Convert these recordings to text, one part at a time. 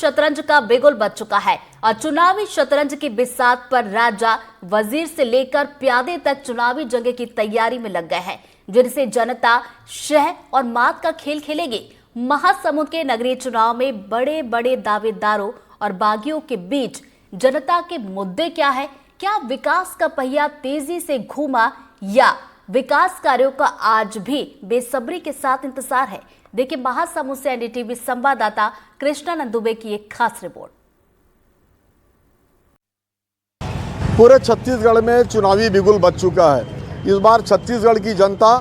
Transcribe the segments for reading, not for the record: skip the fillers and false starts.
शतरंज का बिगुल बज चुका है और चुनावी शतरंज की बिसात पर राजा वजीर से लेकर प्यादे तक चुनावी जंग की तैयारी में लग गए हैं, जिनसे जनता शह और मात का खेल खेलेगी। महासमुंद के नगरीय चुनाव में बड़े बड़े दावेदारों और बागियों के बीच जनता के मुद्दे क्या है? क्या विकास का पहिया तेजी से घूमा या विकास कार्यों का आज भी बेसब्री के साथ इंतजार है? देखिए महासमुंद से एनडीटीवी संवाददाता कृष्णानंद दुबे की एक खास रिपोर्ट। पूरे छत्तीसगढ़ में चुनावी बिगुल बज चुका है। इस बार छत्तीसगढ़ की जनता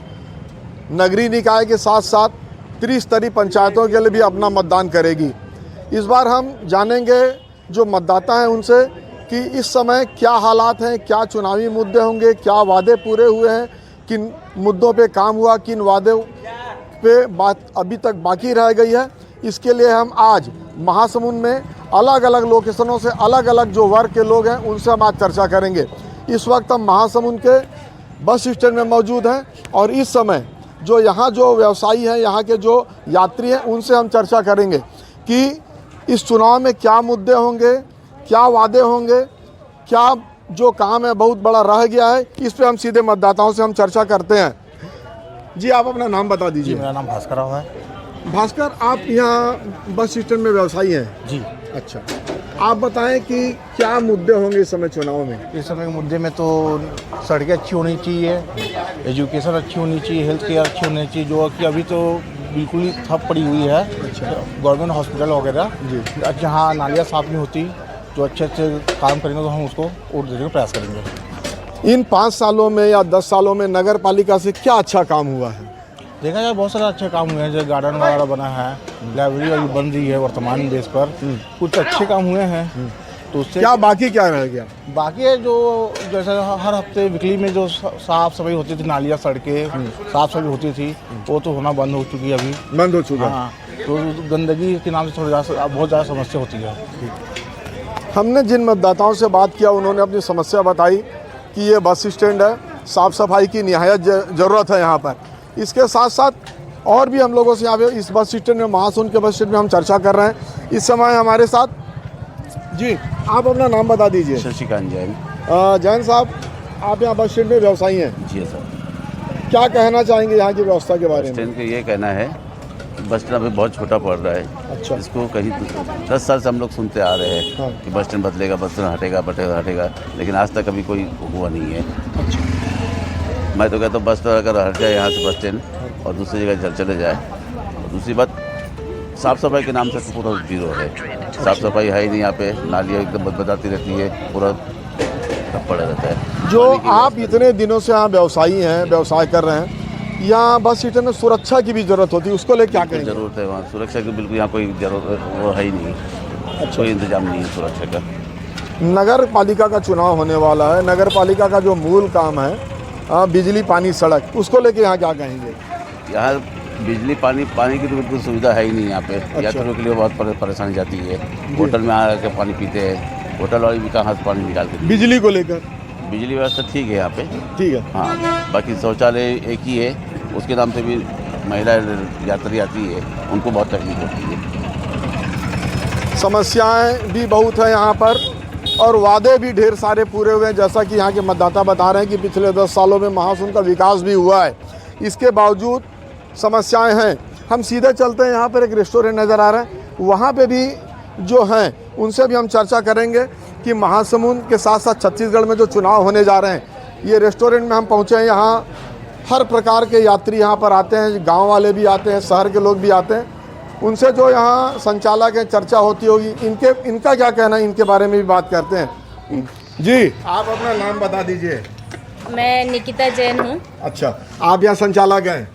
नगरीय निकाय के साथ साथ त्रिस्तरीय पंचायतों के लिए भी अपना मतदान करेगी। इस बार हम जानेंगे जो मतदाता हैं उनसे कि इस समय क्या हालात हैं, क्या चुनावी मुद्दे होंगे, क्या वादे पूरे हुए हैं, किन मुद्दों पे काम हुआ, किन वादों पे बात अभी तक बाकी रह गई है। इसके लिए हम आज महासमुंद में अलग अलग लोकेशनों से अलग अलग जो वर्ग के लोग हैं उनसे हम आज चर्चा करेंगे। इस वक्त हम महासमुंद के बस स्टैंड में मौजूद हैं और इस समय जो यहाँ जो व्यवसायी हैं, यहाँ के जो यात्री हैं, उनसे हम चर्चा करेंगे कि इस चुनाव में क्या मुद्दे होंगे, क्या वादे होंगे, क्या जो काम है बहुत बड़ा रह गया है। इस पे हम सीधे मतदाताओं से हम चर्चा करते हैं। जी, आप अपना नाम बता दीजिए। मेरा नाम भास्कर राव है। भास्कर, आप यहाँ बस स्टैंड में व्यवसायी हैं? जी। अच्छा, आप बताएं कि क्या मुद्दे होंगे इस समय चुनाव में? इस समय के मुद्दे में तो सड़कें अच्छी होनी चाहिए, एजुकेशन अच्छी होनी चाहिए, हेल्थ केयर अच्छी होनी चाहिए, जो कि अभी तो बिल्कुल ही ठप पड़ी हुई है। अच्छा। गवर्नमेंट हॉस्पिटल वगैरह जी। जहाँ नालियाँ साफ नहीं होती, जो अच्छे अच्छे काम करेंगे तो हम उसको वोट देने का प्रयास करेंगे। इन 5 सालों में या 10 सालों में नगर पालिका से क्या अच्छा काम हुआ है? देखा जाए बहुत सारे अच्छे काम हुए हैं, जैसे गार्डन वगैरह बना है, लाइब्रेरी अभी बन रही है वर्तमान बेस पर, कुछ अच्छे काम हुए हैं। तो उससे क्या बाकी क्या रह गया? बाकी है जो जैसे हर हफ्ते वीकली में जो साफ सफाई होती थी, नालियाँ सड़कें साफ सफाई होती थी, वो तो होना बंद हो चुकी है, अभी बंद हो चुका है। हाँ, तो गंदगी के नाम से बहुत ज़्यादा समस्या होती है। हमने जिन मतदाताओं से बात किया उन्होंने अपनी समस्या बताई कि ये बस स्टैंड है, साफ़ सफाई की निहायत ज़रूरत है यहाँ पर। इसके साथ साथ और भी हम लोगों से यहाँ पे इस बस स्टैंड में, महासमुंद के बस स्टैंड में हम चर्चा कर रहे हैं। इस समय हमारे साथ, जी आप अपना नाम बता दीजिए। शशिकांत जैन। जैन साहब, आप यहाँ बस स्टैंड में व्यवसायी हैं? जी सर। क्या कहना चाहेंगे यहाँ की व्यवस्था के बारे में? स्टैंड का ये कहना है, बस स्टैंड अभी बहुत छोटा पड़ रहा है। अच्छा। इसको कहीं 10 साल से हम लोग सुनते आ रहे हैं। हाँ। कि बस स्टैंड बदलेगा, बस स्टैंड हटेगा, लेकिन आज तक कभी कोई हुआ नहीं है। अच्छा। मैं तो कहता हूँ बस अगर हट जाए यहाँ से बस स्टैंड और दूसरी जगह चले जाए। और दूसरी बात, साफ़ सफाई के नाम से तो पूरा जीरो है। साफ़ सफाई है ही नहीं यहाँ पे, नालियाँ एकदम बदबदाती रहती है, पूरा पड़ा रहता है। जो आप इतने दिनों से यहाँ व्यवसायी हैं, व्यवसाय कर रहे हैं, यहाँ बस स्टैंड में सुरक्षा की भी जरूरत होती है, उसको लेकर क्या करेंगे? ज़रूरत है वहाँ सुरक्षा की, बिल्कुल यहाँ कोई जरूरत वो है ही नहीं। अच्छा। कोई इंतजाम नहीं है सुरक्षा का। नगर पालिका का चुनाव होने वाला है। नगर पालिका का जो मूल काम है बिजली, पानी, सड़क, उसको लेके यहाँ क्या कहेंगे? यहाँ बिजली पानी की तो बिल्कुल सुविधा है ही नहीं यहाँ पे। अच्छा। यात्रियों के लिए बहुत परेशानी जाती है। होटल में आकर पानी पीते हैं, होटल वाले भी कहाँ से पानी निकाल के। बिजली को लेकर बिजली व्यवस्था ठीक है यहाँ पे। ठीक है। हाँ, बाकी शौचालय एक ही है, उसके नाम से भी महिला यात्री आती है, उनको बहुत तकलीफ होती है। समस्याएं भी बहुत है यहाँ पर और वादे भी ढेर सारे पूरे हुए हैं। जैसा कि यहाँ के मतदाता बता रहे हैं कि पिछले 10 सालों में महासमुंद का विकास भी हुआ है, इसके बावजूद समस्याएं हैं। हम सीधे चलते हैं, यहाँ पर एक रेस्टोरेंट नज़र आ रहा है, वहाँ पे भी जो हैं उनसे भी हम चर्चा करेंगे कि महासमुंद के साथ साथ छत्तीसगढ़ में जो चुनाव होने जा रहे हैं, ये रेस्टोरेंट में हम पहुँचे हैं। यहाँ हर प्रकार के यात्री यहाँ पर आते हैं, गाँव वाले भी आते हैं, शहर के लोग भी आते हैं। उनसे जो यहाँ संचालक है चर्चा होती होगी, इनका क्या कहना है, इनके बारे में भी बात करते हैं। जी, आप अपना नाम बता दीजिए। मैं निकिता जैन हूँ। अच्छा, आप यहाँ संचालक हैं?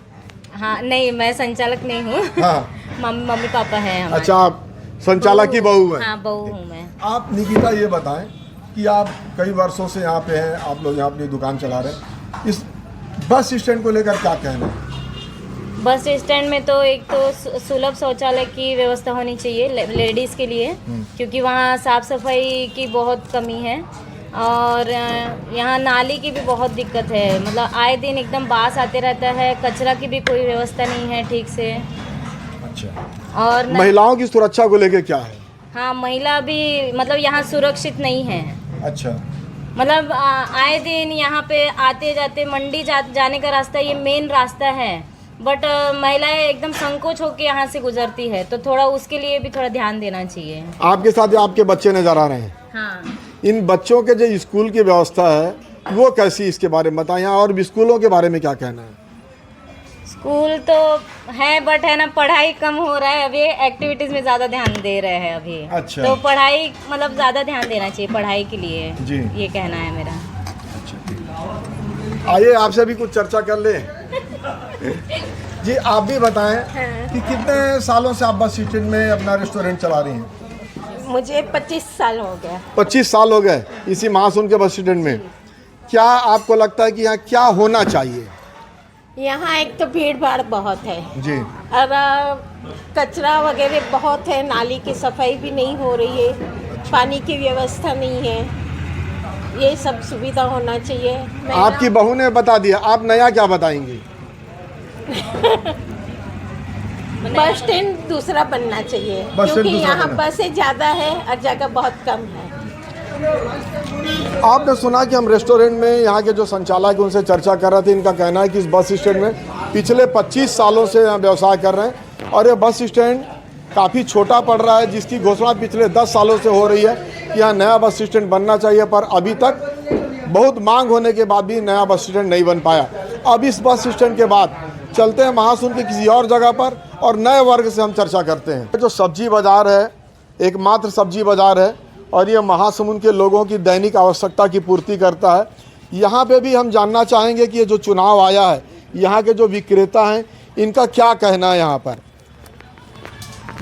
हाँ, नहीं मैं संचालक नहीं हूँ। हाँ। मम्मी पापा हैं हमारे। अच्छा, आप संचालक की बहू हैं? हाँ, बहू हूँ मैं। आप निकिता ये बताएं कि आप कई वर्षों से यहाँ पे हैं, आप लोग यहाँ अपनी दुकान चला रहे हैं, इस बस स्टैंड को लेकर क्या कहना है? बस स्टैंड में तो एक तो सुलभ शौचालय की व्यवस्था होनी चाहिए लेडीज़ के लिए, क्योंकि वहाँ साफ़ सफाई की बहुत कमी है और यहाँ नाली की भी बहुत दिक्कत है। मतलब आए दिन एकदम बास आते रहता है, कचरा की भी कोई व्यवस्था नहीं है ठीक से। अच्छा। और महिलाओं की सुरक्षा को लेके क्या है? हाँ, महिला भी मतलब यहाँ सुरक्षित नहीं है। अच्छा। मतलब आए दिन यहाँ पे आते जाते मंडी जाने का रास्ता ये मेन रास्ता है, बट महिलाएं एकदम संकोच होकर यहाँ से गुजरती है, तो थोड़ा उसके लिए भी थोड़ा ध्यान देना चाहिए। आपके साथ आपके बच्चे नजर आ रहे हैं। हाँ, इन बच्चों के जो स्कूल की व्यवस्था है वो कैसी, इसके बारे में बताएं, और भी स्कूलों के बारे में क्या कहना है? स्कूल तो है बट है ना, पढ़ाई कम हो रहा है अभी, एक्टिविटीज में ज़्यादा ध्यान दे रहे हैं अभी। अच्छा। तो पढ़ाई मतलब ज़्यादा ध्यान देना चाहिए पढ़ाई के लिए जी, ये कहना है मेरा। आइए आपसे भी कुछ चर्चा कर ले। जी आप भी बताएं कि कितने सालों से आप बस स्टैंड में अपना रेस्टोरेंट चला रही हैं? मुझे 25 साल हो गया। 25 साल हो गए इसी महासुन के बस स्टैंड में। क्या आपको लगता है कि यहाँ क्या होना चाहिए? यहाँ एक तो भीड़ भाड़ बहुत है जी। और कचरा वगैरह बहुत है, नाली की सफाई भी नहीं हो रही है, पानी की व्यवस्था नहीं है, ये सब सुविधा होना चाहिए। आपकी बहू ने बता दिया, आप नया क्या बताएंगी? बस स्टैंड दूसरा बनना चाहिए, बस स्टैंड क्योंकि दूसरा यहाँ बनना। बसें ज़्यादा है और जगह बहुत कम है। आपने सुना कि हम रेस्टोरेंट में यहाँ के जो संचालक हैं उनसे चर्चा कर रहे थे। इनका कहना है कि इस बस स्टैंड में पिछले 25 सालों से यहाँ व्यवसाय कर रहे हैं और ये बस स्टैंड काफ़ी छोटा पड़ रहा है, जिसकी घोषणा पिछले 10 सालों से हो रही है कि यहाँ नया बस स्टैंड बनना चाहिए, पर अभी तक बहुत मांग होने के बाद भी नया बस स्टैंड नहीं बन पाया। अब इस बस स्टैंड के बाद चलते हैं महासुन के किसी और जगह पर और नए वर्ग से हम चर्चा करते हैं। जो सब्जी बाज़ार है, एकमात्र सब्जी बाज़ार है और ये महासमुंद के लोगों की दैनिक आवश्यकता की पूर्ति करता है। यहाँ पे भी हम जानना चाहेंगे कि ये जो चुनाव आया है, यहाँ के जो विक्रेता हैं इनका क्या कहना है यहाँ पर।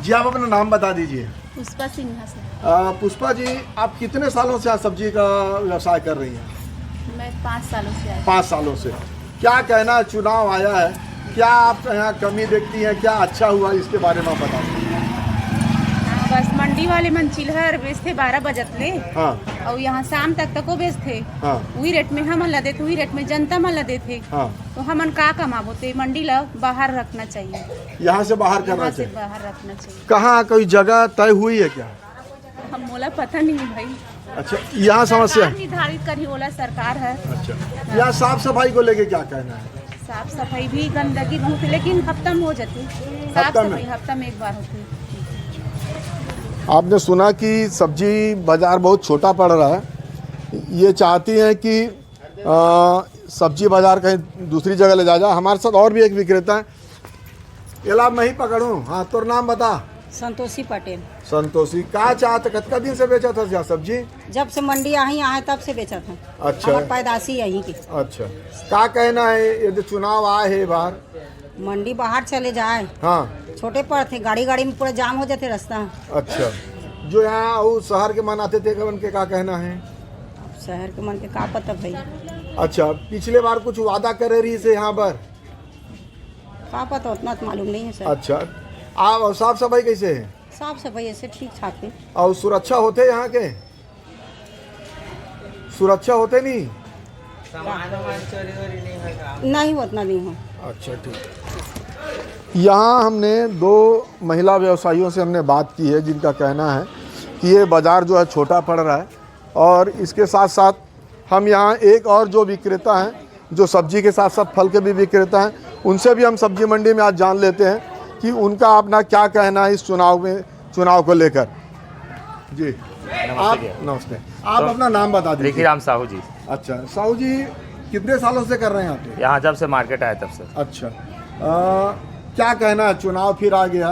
जी आप अपना नाम बता दीजिए। पुष्पा सिन्हा से। पुष्पा जी, आप कितने सालों से यहाँ सब्जी का व्यवसाय कर रही हैं? मैं 5 सालों से आई। 5 सालों से। क्या कहना है, चुनाव आया है, क्या आप यहाँ कमी देखती हैं, क्या अच्छा हुआ, इसके बारे में आप बता दीजिए। बस मंडी वाले मंचिलहर बेचते 12 बजत ले। हाँ। और यहाँ शाम तक को बेचते। हाँ। वही रेट में हम लदे थे, वही रेट में जनता में लदे थे। हाँ। तो हमन का कमाबो ते मंडी ला बाहर रखना चाहिए, यहाँ से बाहर करना यहाँ से चाहिए। बाहर रखना चाहिए। कहाँ कोई जगह तय हुई है क्या? हम बोला पता नहीं है भाई। अच्छा, यहाँ समस्या सरकार निर्धारित करी होला सरकार है। अच्छा, यहाँ साफ सफाई को लेके क्या कहना है? साफ सफाई भी गंदगी बहुत, लेकिन हफ्ता में हो जाती। साफ हफ्ता में? सफाई हफ्ता में एक बार होती। आपने सुना कि सब्जी बाज़ार बहुत छोटा पड़ रहा है, ये चाहती हैं कि सब्जी बाज़ार कहीं दूसरी जगह ले जाए। हमारे साथ और भी एक विक्रेता है। ये लाभ मैं ही पकड़ूँ? हाँ, तो नाम बता। संतोषी पटेल। संतोषी, कहाँ चाहते, कितना दिन से बेचा था यहाँ सब्जी? जब से मंडी यहाँ आए तब से बेचा था। अच्छा। हमार पैदाशी यहीं की। अच्छा, क्या कहना है, ये जो चुनाव आए है बाहर? मंडी बाहर चले जाए, हाँ। छोटे पर थे, गाड़ी गाड़ी में पूरा जाम हो जाते रास्ता। अच्छा, जो यहाँ उस शहर के मन आते थे, उनके क्या कहना है? शहर के मन के का पता भाई। अच्छा, पिछले बार कुछ वादा करे रही से यहाँ पर? का पता, उतना तो मालूम नहीं है सर। अच्छा, आप साफ सफाई कैसे है? साफ सफाई ऐसे ठीक ठाक है। और सुरक्षा होते यहाँ के? सुरक्षा होते नहीं? नहीं उतना नहीं हो। अच्छा, ठीक। यहाँ हमने 2 महिला व्यवसायियों से हमने बात की है, जिनका कहना है कि ये बाज़ार जो है छोटा पड़ रहा है, और इसके साथ साथ हम यहाँ एक और जो विक्रेता हैं, जो सब्जी के साथ साथ फल के भी विक्रेता हैं, उनसे भी हम सब्जी मंडी में आज जान लेते हैं कि उनका अपना क्या कहना है इस चुनाव को लेकर। जी आप नमस्ते, आप अपना नाम बता दीजिए। रिकी राम साहू जी। अच्छा, साहू जी कितने सालों से कर रहे हैं यहाँ पे? यहाँ जब से मार्केट आया तब से। अच्छा, क्या कहना है, चुनाव फिर आ गया,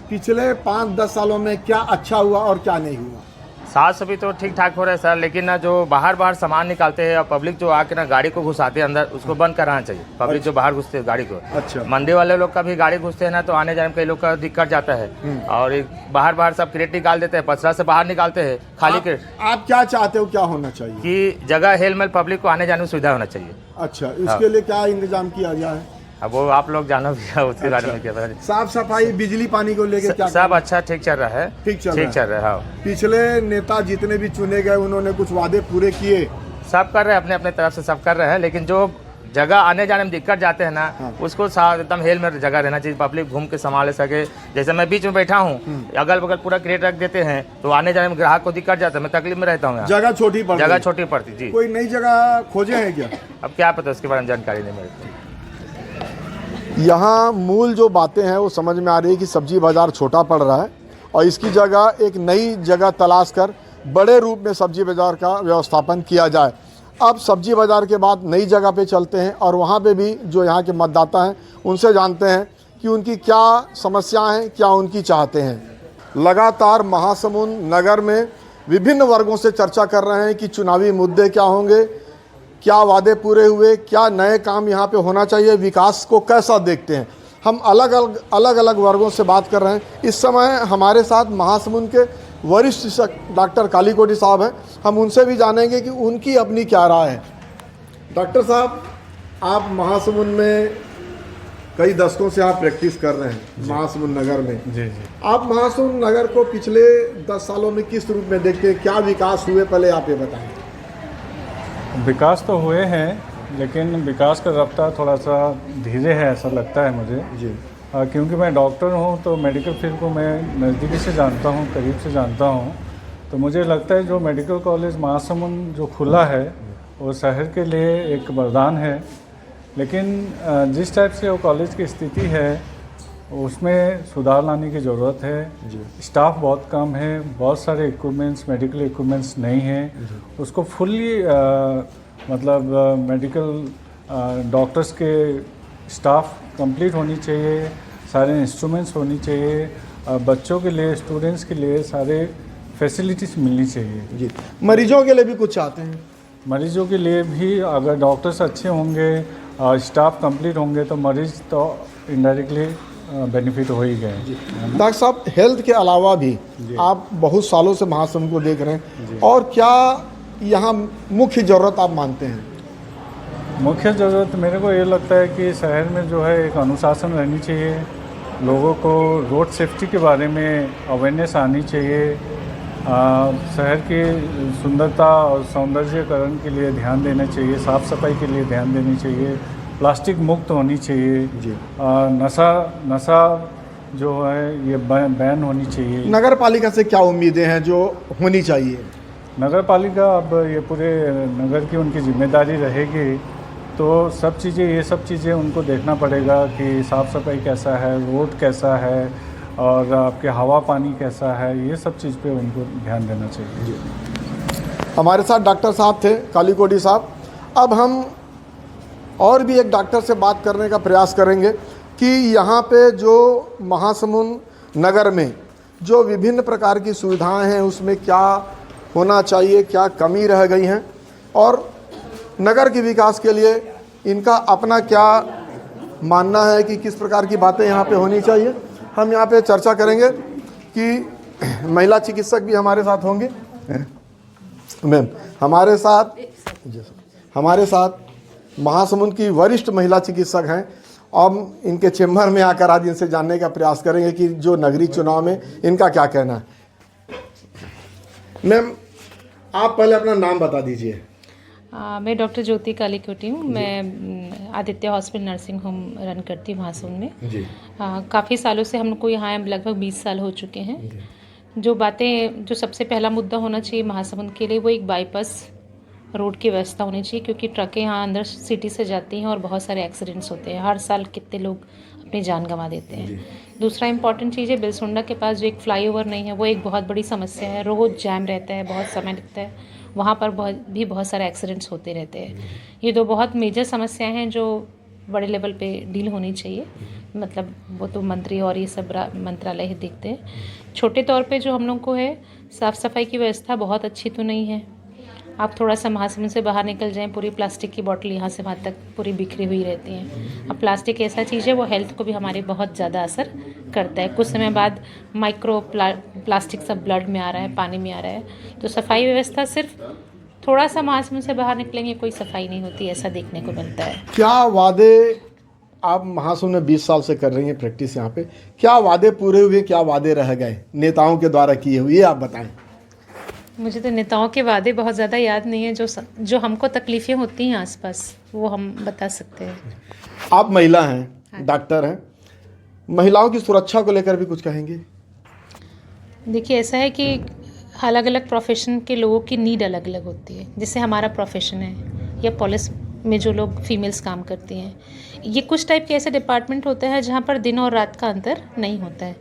पिछले 5-10 सालों में क्या अच्छा हुआ और क्या नहीं हुआ? साफ सफाई तो ठीक ठाक हो रहा है सर, लेकिन ना जो बाहर सामान निकालते हैं और पब्लिक जो आके ना गाड़ी को घुसाते हैं अंदर, उसको बंद कराना चाहिए। पब्लिक जो बाहर घुसते हैं गाड़ी को। अच्छा। मंडी वाले लोग का भी गाड़ी घुसते हैं ना, तो आने जाने में कई लोग का दिक्कत जाता है। और एक बाहर सब क्रेट निकाल देते हैं, पसरा से बाहर निकालते हैं खाली क्रेट। आप क्या चाहते हो, क्या होना चाहिए? कि जगह हेल मेल पब्लिक को आने जाने में सुविधा होना चाहिए। अच्छा, इसके लिए क्या इंतजाम किया गया है? अब वो आप लोग जानो भी उसके बारे में क्या पता। साफ सफाई, बिजली पानी को लेकर क्या? सब अच्छा ठीक चल रहा है। ठीक चल रहा है। हाँ। पिछले नेता जितने भी चुने गए, उन्होंने कुछ वादे पूरे किए? सब कर रहे हैं, अपने अपने तरफ से सब कर रहे हैं, लेकिन जो जगह आने जाने में दिक्कत जाते हैं ना, उसको एकदम हेल में जगह रहना चाहिए, पब्लिक घूम के संभाल सके। जैसे मैं बीच में बैठा हूँ, अगल बगल पूरा क्रेट रख देते हैं तो आने जाने में ग्राहक को दिक्कत जाता है, मैं तकलीफ में रहता हूँ। जगह छोटी पड़ती, जगह छोटी पड़ती जी। कोई नई जगह खोजे हैं क्या? अब क्या पता, उसके बारे में जानकारी नहीं मेरे को। यहाँ मूल जो बातें हैं वो समझ में आ रही है कि सब्जी बाज़ार छोटा पड़ रहा है और इसकी जगह एक नई जगह तलाश कर बड़े रूप में सब्जी बाज़ार का व्यवस्थापन किया जाए। अब सब्जी बाज़ार के बाद नई जगह पे चलते हैं और वहाँ पे भी जो यहाँ के मतदाता हैं उनसे जानते हैं कि उनकी क्या समस्याएं हैं, क्या उनकी चाहते हैं। लगातार महासमुंद नगर में विभिन्न वर्गों से चर्चा कर रहे हैं कि चुनावी मुद्दे क्या होंगे, क्या वादे पूरे हुए, क्या नए काम यहाँ पे होना चाहिए, विकास को कैसा देखते हैं। हम अलग अलग वर्गों से बात कर रहे हैं। इस समय हमारे साथ महासमुंद के वरिष्ठ शिक्षक डॉक्टर कालीकोटी साहब हैं, हम उनसे भी जानेंगे कि उनकी अपनी क्या राय है। डॉक्टर साहब, आप महासमुंद में कई दशकों से आप प्रैक्टिस कर रहे हैं महासमुंद नगर में। जी। आप महासमुंद नगर को पिछले 10 सालों में किस रूप में देखते हैं, क्या विकास हुए, पहले आप ये बताएं। विकास तो हुए हैं, लेकिन विकास का रफ्तार थोड़ा सा धीरे है ऐसा लगता है मुझे जी। क्योंकि मैं डॉक्टर हूँ तो मेडिकल फील्ड को मैं नज़दीकी से जानता हूँ, करीब से जानता हूँ। तो मुझे लगता है जो मेडिकल कॉलेज महासमुंद जो खुला है वो शहर के लिए एक वरदान है, लेकिन जिस टाइप से वो कॉलेज की स्थिति है उसमें सुधार लाने की ज़रूरत है। स्टाफ बहुत कम है, बहुत सारे इक्विपमेंट्स, मेडिकल इक्विपमेंट्स नहीं हैं। उसको फुल्ली मतलब मेडिकल डॉक्टर्स के स्टाफ कंप्लीट होनी चाहिए, सारे इंस्ट्रूमेंट्स होनी चाहिए, बच्चों के लिए, स्टूडेंट्स के लिए सारे फैसिलिटीज़ मिलनी चाहिए। जी। मरीजों के लिए भी कुछ चाहते हैं? मरीजों के लिए भी अगर डॉक्टर्स अच्छे होंगे और स्टाफ कंप्लीट होंगे तो मरीज तो इनडायरेक्टली बेनिफिट हो ही गए। डॉक्टर साहब, हेल्थ के अलावा भी आप बहुत सालों से महासमुंद को देख रहे हैं, और क्या यहाँ मुख्य ज़रूरत आप मानते हैं? मुख्य ज़रूरत मेरे को ये लगता है कि शहर में जो है एक अनुशासन रहनी चाहिए, लोगों को रोड सेफ्टी के बारे में अवेयरनेस आनी चाहिए, शहर की सुंदरता और सौंदर्यीकरण के लिए ध्यान देना चाहिए, साफ़ सफाई के लिए ध्यान देनी चाहिए, प्लास्टिक मुक्त होनी चाहिए जी। नशा जो है ये बैन होनी चाहिए। नगर पालिका से क्या उम्मीदें हैं जो होनी चाहिए? नगर पालिका अब ये पूरे नगर की उनकी जिम्मेदारी रहेगी, तो ये सब चीज़ें उनको देखना पड़ेगा कि साफ़ सफाई कैसा है, रोड कैसा है और आपके हवा पानी कैसा है, ये सब चीज़ पे उनको ध्यान देना चाहिए। हमारे साथ डॉक्टर साहब थे, कालीकोटी साहब। अब हम और भी एक डॉक्टर से बात करने का प्रयास करेंगे कि यहाँ पे जो महासमुंद नगर में जो विभिन्न प्रकार की सुविधाएं हैं उसमें क्या होना चाहिए, क्या कमी रह गई हैं, और नगर के विकास के लिए इनका अपना क्या मानना है कि किस प्रकार की बातें यहाँ पे होनी चाहिए। हम यहाँ पे चर्चा करेंगे कि महिला चिकित्सक भी हमारे साथ होंगे। मैम, हमारे साथ महासमुंद की वरिष्ठ महिला चिकित्सक हैं। अब इनके चेम्बर में आकर आज इनसे जानने का प्रयास करेंगे कि जो नगरीय चुनाव में इनका क्या कहना है। मैम, आप पहले अपना नाम बता दीजिए। मैं डॉक्टर ज्योति कालीकोटी हूँ। मैं Aditya hospital nursing home run करती हूँ महासमुंद में जी। काफ़ी सालों से हम लोग को यहाँ लगभग 20 साल हो चुके हैं। जो सबसे पहला मुद्दा होना चाहिए महासमुंद के लिए वो एक बाईपास रोड की व्यवस्था होनी चाहिए, क्योंकि ट्रकें यहाँ अंदर सिटी से जाती हैं और बहुत सारे एक्सीडेंट्स होते हैं। हर साल कितने लोग अपनी जान गंवा देते हैं। दूसरा इंपॉर्टेंट चीज़ है, बिलसुंडा के पास जो एक फ्लाईओवर नहीं है वो एक बहुत बड़ी समस्या है। रोज जैम रहता है, बहुत समय लगता है, वहाँ पर बहुत सारे एक्सीडेंट्स होते रहते हैं। ये दो बहुत मेजर समस्याएं हैं जो बड़े लेवल पे डील होनी चाहिए। मतलब वो तो मंत्री और ये सब मंत्रालय ही देखते हैं। छोटे तौर पे जो हम लोग को है, साफ़ सफाई की व्यवस्था बहुत अच्छी तो नहीं है। आप थोड़ा सा महासमुंद से बाहर निकल जाएं, पूरी प्लास्टिक की बोतल यहाँ से वहाँ तक पूरी बिखरी हुई रहती हैं। अब प्लास्टिक ऐसा चीज़ है वो हेल्थ को भी हमारे बहुत ज़्यादा असर करता है। कुछ समय बाद माइक्रो प्लास्टिक सब ब्लड में आ रहा है, पानी में आ रहा है। तो सफाई व्यवस्था सिर्फ थोड़ा सा महासमुंद से बाहर निकलेंगे कोई सफाई नहीं होती, ऐसा देखने को मिलता है। क्या वादे आप महासमुंद में 20 साल से कर रही हैं प्रैक्टिस यहाँ पे, क्या वादे पूरे हुए, क्या वादे रह गए नेताओं के द्वारा किए हुए, आप बताएं। मुझे तो नेताओं के वादे बहुत ज़्यादा याद नहीं है, जो हमको तकलीफ़ें होती हैं आसपास वो हम बता सकते हैं। आप महिला हैं, डॉक्टर हैं, महिलाओं की सुरक्षा को लेकर भी कुछ कहेंगे? देखिए, ऐसा है कि अलग अलग प्रोफेशन के लोगों की नीड अलग अलग होती है। जैसे हमारा प्रोफेशन है या पुलिस में जो लोग फीमेल्स काम करती हैं, ये कुछ टाइप के ऐसे डिपार्टमेंट होते हैं जहाँ पर दिन और रात का अंतर नहीं होता है।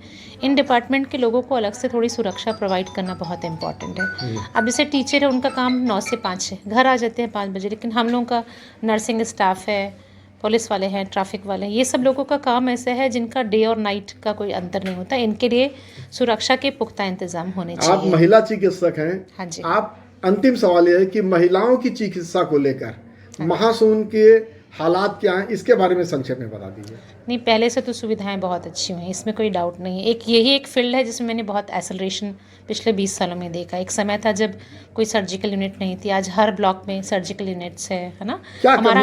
इन डिपार्टमेंट के लोगों को अलग से थोड़ी सुरक्षा प्रोवाइड करना बहुत इंपॉर्टेंट है। अब जैसे टीचर है, उनका काम 9 से 5 है, घर आ जाते हैं 5 बजे, लेकिन हम लोगों का नर्सिंग स्टाफ है, पुलिस वाले हैं, ट्रैफिक वाले हैं, ये सब लोगों का काम ऐसा है जिनका डे और नाइट का कोई अंतर नहीं होता। इनके लिए सुरक्षा के पुख्ता इंतजाम होने चाहिए। आप महिला चिकित्सक हैं। हाँ जी। आप, अंतिम सवाल यह है कि महिलाओं की चिकित्सा को लेकर महासमुंद के हालात क्या हैं, इसके बारे में संक्षेप में बता दीजिए। नहीं, पहले से तो सुविधाएं बहुत अच्छी हुई हैं, इसमें कोई डाउट नहीं है। यही एक फील्ड है जिसमें मैंने बहुत एक्सेलरेशन पिछले 20 सालों में देखा। एक समय था जब कोई सर्जिकल यूनिट नहीं थी, आज हर ब्लॉक में सर्जिकल यूनिट्स है ना। हमारा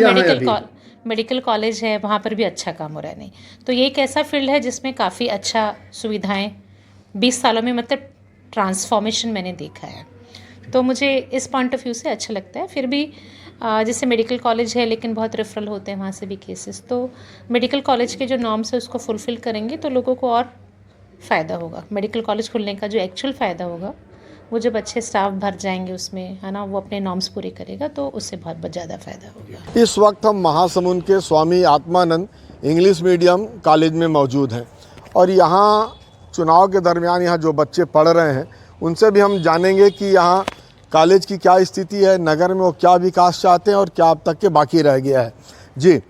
मेडिकल कॉलेज है, वहाँ पर भी अच्छा काम हो रहा है। नहीं तो ये एक ऐसा फील्ड है जिसमें काफ़ी अच्छा सुविधाएँ 20 सालों में, मतलब ट्रांसफॉर्मेशन मैंने देखा है। तो मुझे इस पॉइंट ऑफ व्यू से अच्छा लगता है। फिर भी जैसे मेडिकल कॉलेज है, लेकिन बहुत रेफरल होते हैं वहाँ से भी केसेस, तो मेडिकल कॉलेज के जो नॉर्म्स है उसको फुलफ़िल करेंगे तो लोगों को और फ़ायदा होगा। मेडिकल कॉलेज खुलने का जो एक्चुअल फ़ायदा होगा वो जब अच्छे स्टाफ भर जाएंगे उसमें, है ना, वो अपने नॉर्म्स पूरे करेगा तो उससे बहुत ज़्यादा फ़ायदा होगा। इस वक्त हम महासमुंद के Swami Atmanand English medium college में मौजूद हैं और यहाँ चुनाव के दरमियान यहाँ जो बच्चे पढ़ रहे हैं उनसे भी हम जानेंगे कि यहाँ कॉलेज की क्या स्थिति है, नगर में वो क्या विकास चाहते हैं और क्या अब तक के बाकी रह गया है। जी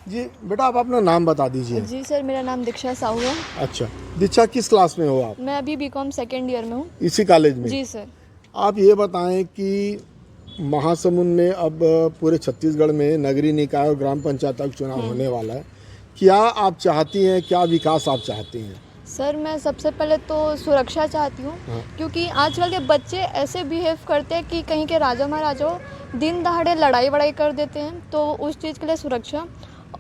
बेटा, आप अपना नाम बता दीजिए। जी सर, मेरा नाम दीक्षा साहू है। अच्छा दीक्षा, किस क्लास में हो आप? मैं अभी बीकॉम सेकेंड ईयर में हूँ। इसी कॉलेज में? जी सर। आप ये बताएं कि महासमुंद में अब पूरे छत्तीसगढ़ में नगरीय निकाय और ग्राम पंचायत का चुनाव होने वाला है, क्या आप चाहती हैं, क्या विकास आप चाहती हैं? सर, मैं सबसे पहले तो सुरक्षा चाहती हूँ। क्योंकि आजकल के बच्चे ऐसे बिहेव करते हैं कि कहीं के राजा महाराजा दिन दहाड़े लड़ाई वड़ाई कर देते हैं, तो उस चीज़ के लिए सुरक्षा।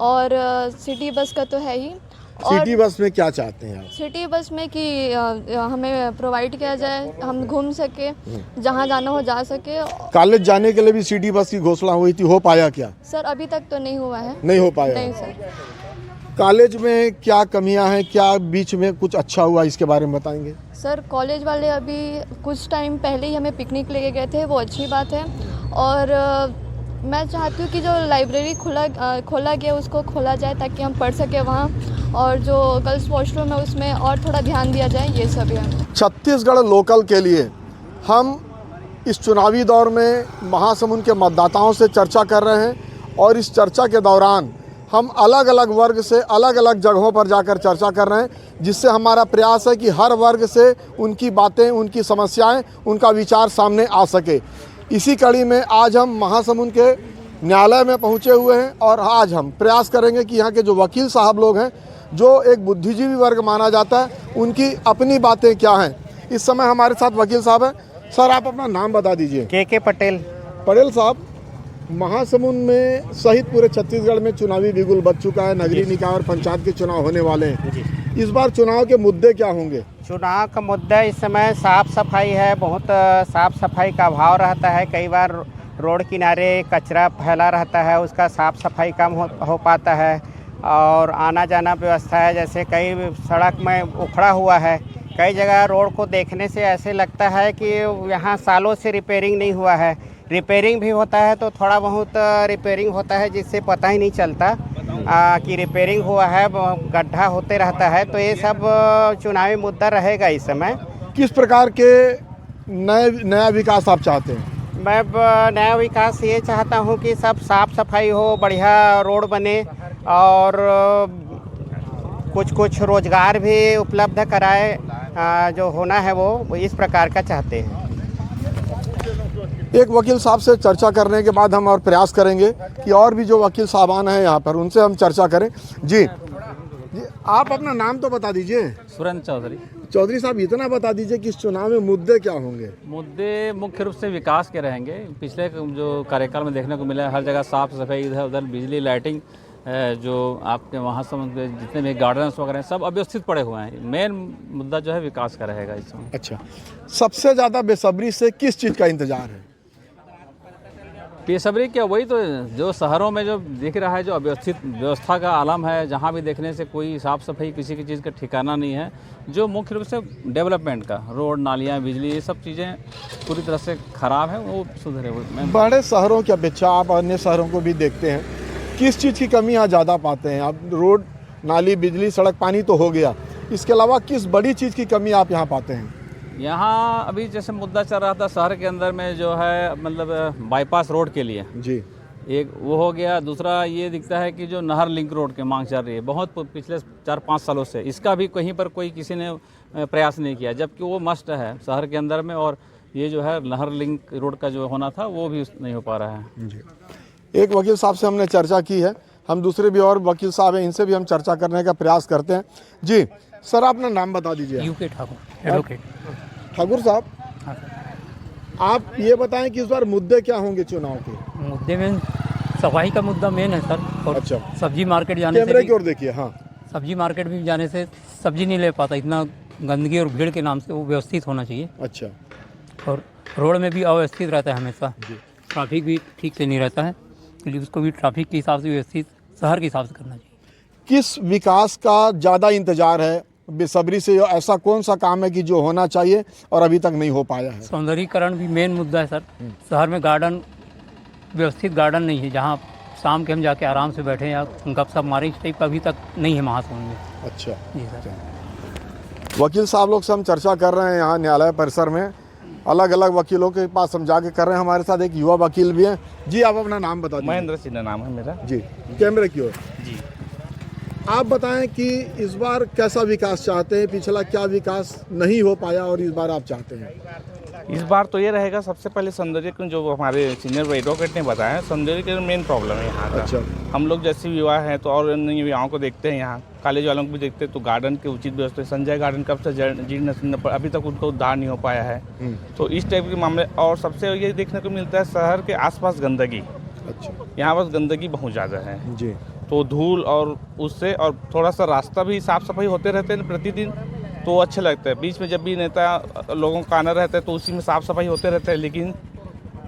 और सिटी बस का तो है ही। और सिटी बस में क्या चाहते हैं आप? सिटी बस में कि हमें प्रोवाइड किया जाए, हम घूम सके, जहाँ जाना हो जा सके। कॉलेज जाने के लिए भी सिटी बस की घोषणा हुई थी, हो पाया क्या? सर अभी तक तो नहीं हुआ है। नहीं हो पाया? नहीं सर। कॉलेज में क्या कमियां हैं, क्या बीच में कुछ अच्छा हुआ, इसके बारे में बताएंगे? सर कॉलेज वाले अभी कुछ टाइम पहले ही हमें पिकनिक लेके गए थे, वो अच्छी बात है। और मैं चाहती हूँ कि जो लाइब्रेरी खोला गया उसको खोला जाए ताकि हम पढ़ सके वहाँ, और जो गर्ल्स वॉशरूम है उसमें और थोड़ा ध्यान दिया जाए, ये सब है। छत्तीसगढ़ लोकल के लिए हम इस चुनावी दौर में महासमुंद के मतदाताओं से चर्चा कर रहे हैं और इस चर्चा के दौरान हम अलग अलग वर्ग से अलग अलग जगहों पर जाकर चर्चा कर रहे हैं, जिससे हमारा प्रयास है कि हर वर्ग से उनकी बातें, उनकी समस्याएं, उनका विचार सामने आ सके। इसी कड़ी में आज हम महासमुंद के न्यायालय में पहुंचे हुए हैं और आज हम प्रयास करेंगे कि यहाँ के जो वकील साहब लोग हैं, जो एक बुद्धिजीवी वर्ग माना जाता है, उनकी अपनी बातें क्या हैं। इस समय हमारे साथ वकील साहब हैं। सर आप अपना नाम बता दीजिए। के पटेल। पटेल साहब, महासमुंद में सहित पूरे छत्तीसगढ़ में चुनावी बिगुल बच चुका है, नगरीय निकाय और पंचायत के चुनाव होने वाले हैं। इस बार चुनाव के मुद्दे क्या होंगे? चुनाव का मुद्दा इस समय साफ सफाई है, बहुत साफ सफाई का अभाव रहता है। कई बार रोड किनारे कचरा फैला रहता है, उसका साफ सफाई कम हो पाता है। और आना जाना व्यवस्था है, जैसे कई सड़क में उखड़ा हुआ है, कई जगह रोड को देखने से ऐसे लगता है कि यहाँ सालों से रिपेयरिंग नहीं हुआ है। रिपेयरिंग भी होता है तो थोड़ा बहुत रिपेयरिंग होता है जिससे पता ही नहीं चलता कि रिपेयरिंग हुआ है, गड्ढा होते रहता है। तो ये सब चुनावी मुद्दा रहेगा इस समय। किस प्रकार के नया विकास आप चाहते हैं? मैं नया विकास ये चाहता हूँ कि सब साफ सफाई हो, बढ़िया रोड बने और कुछ रोजगार भी उपलब्ध कराए, जो होना है वो इस प्रकार का चाहते हैं। एक वकील साहब से चर्चा करने के बाद हम और प्रयास करेंगे कि और भी जो वकील साहबान हैं यहाँ पर, उनसे हम चर्चा करें। जी आप अपना नाम तो बता दीजिए। सुरेंद्र चौधरी। चौधरी साहब, इतना बता दीजिए कि इस चुनाव में मुद्दे क्या होंगे? मुद्दे मुख्य रूप से विकास के रहेंगे। पिछले जो कार्यकाल में देखने को मिला है, हर जगह साफ सफाई, इधर उधर बिजली, लाइटिंग, जो आपके वहाँ समझ जितने भी गार्डन्स वगैरह हैं सब अव्यवस्थित पड़े हुए हैं। मेन मुद्दा जो है विकास का रहेगा इसमें। अच्छा, सबसे ज़्यादा बेसब्री से किस चीज़ का इंतजार है? बेसब्री क्या, वही तो जो शहरों में जो दिख रहा है, जो अव्यवस्थित व्यवस्था का आलम है, जहाँ भी देखने से कोई साफ़ सफाई किसी की चीज़ का ठिकाना नहीं है। जो मुख्य रूप से डेवलपमेंट का, रोड, नालियाँ, बिजली, ये सब चीज़ें पूरी तरह से ख़राब है, वो सुधरे हुए। बड़े शहरों की अपेक्षा आप अन्य शहरों को भी देखते हैं, किस चीज़ की कमी यहाँ ज़्यादा पाते हैं आप? रोड, नाली, बिजली, सड़क, पानी तो हो गया, इसके अलावा किस बड़ी चीज़ की कमी आप यहाँ पाते हैं? यहाँ अभी जैसे मुद्दा चल रहा था शहर के अंदर में जो है मतलब बाईपास रोड के लिए जी, एक वो हो गया। दूसरा ये दिखता है कि जो नहर लिंक रोड की मांग चल रही है बहुत पिछले 4-5 सालों से, इसका भी कहीं पर कोई किसी ने प्रयास नहीं किया, जबकि वो मस्ट है शहर के अंदर में। और ये जो है नहर लिंक रोड का जो होना था वो भी नहीं हो पा रहा है जी। एक वकील साहब से हमने चर्चा की है, हम दूसरे भी और वकील साहब हैं, इनसे भी हम चर्चा करने का प्रयास करते हैं। जी सर, अपना नाम बता दीजिए। UK Thakur, advocate. ठाकुर साहब, आप ये बताएं कि इस बार मुद्दे क्या होंगे चुनाव के? मुद्दे में सफाई का मुद्दा मेन है सर। और अच्छा, सब्जी मार्केट जाने कैमरे से की ओर देखिए। हाँ, सब्जी मार्केट भी जाने से सब्जी नहीं ले पाता, इतना गंदगी और भीड़ के नाम से वो व्यवस्थित होना चाहिए। अच्छा, और रोड में भी अव्यवस्थित रहता है हमेशा, ट्रैफिक भी ठीक से नहीं रहता है, इसलिए उसको भी ट्रैफिक के हिसाब से व्यवस्थित शहर के हिसाब से करना चाहिए। किस विकास का ज़्यादा इंतजार है बेसब्री से? ऐसा कौन सा काम है कि जो होना चाहिए और अभी तक नहीं हो पाया है? सौंदर्यीकरण भी मेन मुद्दा है सर। शहर में गार्डन, व्यवस्थित गार्डन नहीं है जहाँ शाम के हम जाके आराम से बैठे या गपशप मारें, इस टाइप का अभी तक नहीं है महासमुंद में। अच्छा जी सर। वकील साहब लोग से हम चर्चा कर रहे हैं यहाँ न्यायालय परिसर में, अलग अलग वकीलों के पास हम जाके कर रहे हैं। हमारे साथ एक युवा वकील भी हैं। जी, आप अपना नाम बता दीजिए। महेंद्र सिन्हा नाम है मेरा। जी, कैमरे की ओर जी। आप बताएं कि इस बार कैसा विकास चाहते हैं? पिछला क्या विकास नहीं हो पाया और इस बार आप चाहते हैं? इस बार तो ये रहेगा, सबसे पहले सौंदर्यीकरण, जो हमारे सीनियर एडवोकेट ने बताया, सौंदर्यीकरण मेन प्रॉब्लम है यहाँ का। अच्छा। हम लोग जैसे युवा हैं तो और अन्य युवाओं को देखते हैं, यहाँ कॉलेज वालों को भी देखते हैं, तो गार्डन के उचित व्यवस्था, संजय गार्डन कब से जीर्ण अभी तक उनका उद्धार नहीं हो पाया है। तो इस टाइप के मामले, और सबसे ये देखने को मिलता है शहर के आसपास गंदगी। अच्छा, यहाँ बस गंदगी बहुत ज़्यादा है जी। तो धूल और उससे, और थोड़ा सा रास्ता भी साफ सफाई होते रहते हैं प्रतिदिन, तो अच्छे लगते हैं। बीच में जब भी नेता लोगों का आना रहता है तो उसी में साफ सफाई होते रहते हैं, लेकिन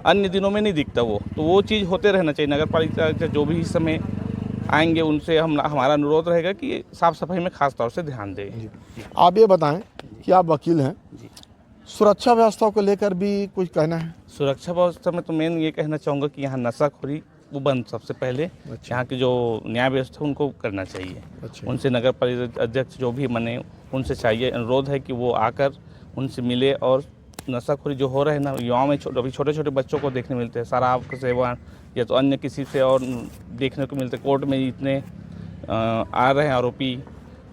अन्य दिनों में नहीं दिखता वो। तो वो चीज़ होते रहना चाहिए। नगर पालिका जो भी इस समय आएंगे उनसे हमारा अनुरोध रहेगा कि साफ सफाई में खास तौर से ध्यान दें। आप ये बताएं कि आप वकील हैं, सुरक्षा व्यवस्था को लेकर भी कुछ कहना है? सुरक्षा व्यवस्था में तो मेन ये कहना चाहूँगा कि यहाँ नशाखोरी वो बंद सबसे पहले। अच्छा। यहाँ की जो न्याय व्यवस्था उनको करना चाहिए। अच्छा। उनसे नगर परिषद अध्यक्ष जो भी बने, उनसे चाहिए, अनुरोध है कि वो आकर उनसे मिले। और नशाखोरी जो हो रहे हैं ना युवाओं में, अभी छोटे छोटे बच्चों को देखने मिलते हैं, शराब का सेवन या तो अन्य किसी से और देखने को मिलते, कोर्ट में इतने आ रहे हैं आरोपी,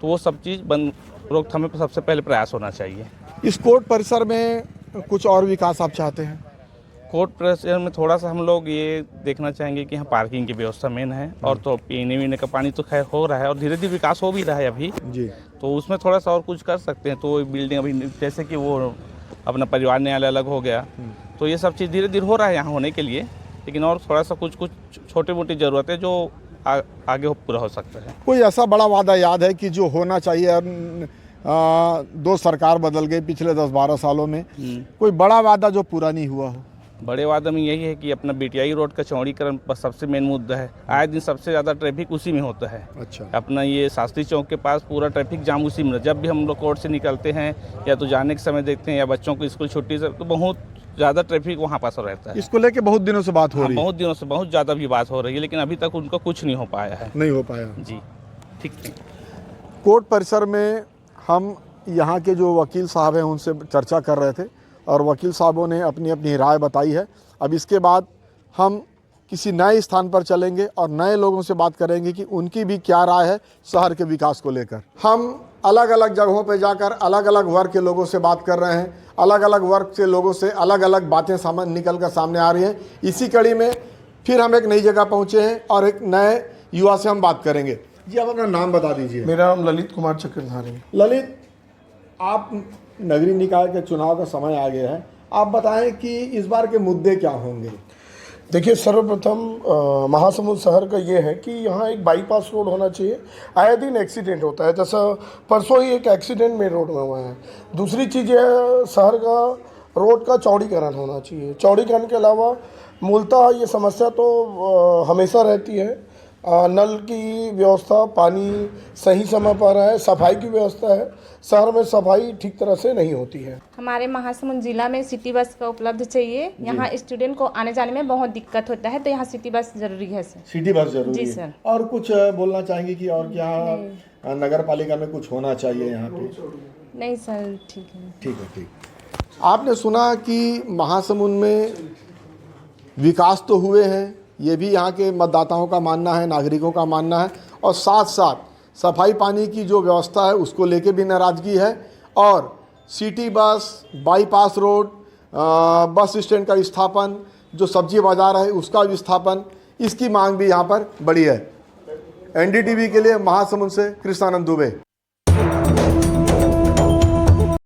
तो वो सब चीज़ बंद, रोकथाम पर सबसे पहले प्रयास होना चाहिए। इस कोर्ट परिसर में कुछ और विकास आप चाहते हैं? कोर्ट परिसर में थोड़ा सा हम लोग ये देखना चाहेंगे कि यहाँ पार्किंग की व्यवस्था मेन है, और तो पीने वीने का पानी तो खैर हो रहा है और धीरे धीरे विकास हो भी रहा है अभी जी। तो उसमें थोड़ा सा और कुछ कर सकते हैं। तो बिल्डिंग अभी जैसे कि वो अपना परिवार न्यायालय अलग हो गया, तो ये सब चीज़ धीरे धीरे हो रहा है यहाँ होने के लिए, लेकिन और थोड़ा सा कुछ छोटी मोटी ज़रूरतें जो आगे पूरा हो सकता है। कोई ऐसा बड़ा वादा याद है कि जो होना चाहिए? दो सरकार बदल गई पिछले 10-12 सालों में, कोई बड़ा वादा जो पूरा नहीं हुआ हो? बड़े वादे में यही है कि अपना बीटीआई रोड का चौड़ीकरण बस सबसे मेन मुद्दा है। आए दिन सबसे ज़्यादा ट्रैफिक उसी में होता है। अच्छा। अपना ये शास्त्री चौक के पास पूरा ट्रैफिक जाम उसी में, जब भी हम लोग कोर्ट से निकलते हैं या तो जाने के समय देखते हैं या बच्चों को स्कूल छुट्टी से, तो बहुत ज़्यादा ट्रैफिक वहाँ पास रहता है। इसको लेके बहुत दिनों से बात हो रही है? बहुत दिनों से बहुत ज़्यादा भी बात हो रही है, लेकिन अभी तक उनका कुछ नहीं हो पाया है। नहीं हो पाया जी, ठीक है। कोर्ट परिसर में हम यहाँ के जो वकील साहब हैं उनसे चर्चा कर रहे थे और वकील साहबों ने अपनी अपनी राय बताई है। अब इसके बाद हम किसी नए स्थान पर चलेंगे और नए लोगों से बात करेंगे कि उनकी भी क्या राय है शहर के विकास को लेकर। हम अलग अलग जगहों पर जाकर अलग अलग वर्ग के लोगों से बात कर रहे हैं, अलग अलग वर्ग के लोगों से अलग अलग बातें निकल कर सामने आ रही हैं। इसी कड़ी में फिर हम एक नई जगह पहुँचे हैं और एक नए युवा से हम बात करेंगे। जी, आप अपना नाम बता दीजिए। मेरा नाम ललित कुमार चक्रधारी। ललित, आप नगरीय निकाय के चुनाव का समय आ गया है, आप बताएं कि इस बार के मुद्दे क्या होंगे? देखिए, सर्वप्रथम महासमुंद शहर का ये है कि यहाँ एक बाईपास रोड होना चाहिए। आए दिन एक्सीडेंट होता है, जैसा परसों ही एक एक्सीडेंट मेन रोड में हुआ है। दूसरी चीज़ यह है, शहर का रोड का चौड़ीकरण होना चाहिए। चौड़ीकरण के अलावा मूलतः ये समस्या तो हमेशा रहती है। नल की व्यवस्था, पानी सही समय पर है, सफाई की व्यवस्था है, शहर में सफाई ठीक तरह से नहीं होती है। हमारे महासमुंद जिला में सिटी बस का उपलब्ध चाहिए। यहाँ स्टूडेंट को आने जाने में बहुत दिक्कत होता है, तो यहाँ सिटी बस जरूरी है सर। सिटी बस जरूरी जी है। सर। और कुछ बोलना चाहेंगे कि और क्या नगर पालिका में कुछ होना चाहिए यहाँ पे? नहीं सर, ठीक है। ठीक है, ठीक। आपने सुना कि महासमुंद में विकास तो हुए हैं, ये भी यहाँ के मतदाताओं का मानना है, नागरिकों का मानना है, और साथ साथ सफाई पानी की जो व्यवस्था है उसको लेके भी नाराज़गी है। और city bus, bypass road, bus stand का स्थापन, जो सब्जी बाज़ार है उसका विस्थापन, इसकी मांग भी यहाँ पर बड़ी है। NDTV के लिए महासमुंद से कृष्णानंद दुबे।